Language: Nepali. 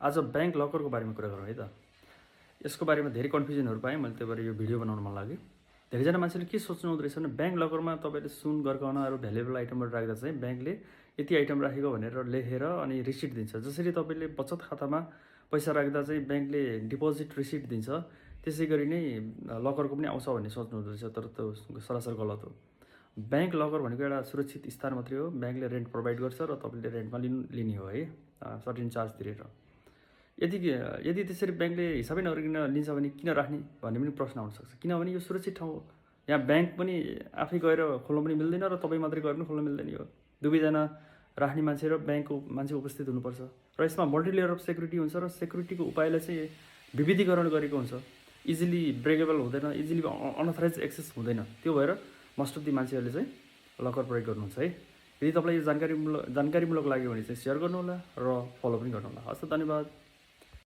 आज ब्याङ्क लकरको बारेमा कुरा गरौँ है त। यसको बारेमा धेरै कन्फ्युजनहरू पाएँ मैले, त्यही भएर यो भिडियो बनाउन मन लाग्यो। धेरैजना मान्छेले के सोच्नु हुँदो रहेछ भने ब्याङ्क लकरमा तपाईँले सुन गरगहनाहरू भ्यालुएबल आइटमहरू राख्दा चाहिँ ब्याङ्कले यति आइटम राखेको भनेर लेखेर अनि रिसिट दिन्छ। जसरी तपाईँले बचत खातामा पैसा राख्दा चाहिँ ब्याङ्कले डिपोजिट रिसिट दिन्छ, त्यसै गरी नै लकरको पनि आउँछ भन्ने सोच्नु हुँदो रहेछ, तर त्यो सरासर गलत हो। ब्याङ्क लकर भनेको एउटा सुरक्षित स्थान मात्रै हो। ब्याङ्कले रेन्ट प्रोभाइड गर्छ र तपाईँले रेन्टमा लिने हो है, सर्टेन चार्ज तिरेर। यदि त्यसरी ब्याङ्कले हिसाबै नगरिकन लिन्छ भने किन राख्ने भन्ने पनि प्रश्न आउनसक्छ। किनभने यो सुरक्षित ठाउँ हो। यहाँ ब्याङ्क पनि आफै गएर खोल्न पनि मिल्दैन र तपाईँ मात्रै गएर पनि खोल्न मिल्दैन। यो दुवैजना राख्ने मान्छे र ब्याङ्कको मान्छे उपस्थित हुनुपर्छ र यसमा मल्टिलेयर अफ सेक्युरिटी हुन्छ र सेक्युरिटीको उपायलाई चाहिँ विविधीकरण गरेको हुन्छ। इजिली ब्रेकेबल हुँदैन, इजिली अनअथराइज एक्सेस हुँदैन। त्यो भएर मोस्ट अफ दि मान्छेहरूले चाहिँ लकर प्रयोग गर्नुहुन्छ है। यदि तपाईँलाई यो जानकारीमूलक लाग्यो भने चाहिँ सेयर गर्नुहोला र फलो पनि गर्नुहोला। हस् त, धन्यवाद।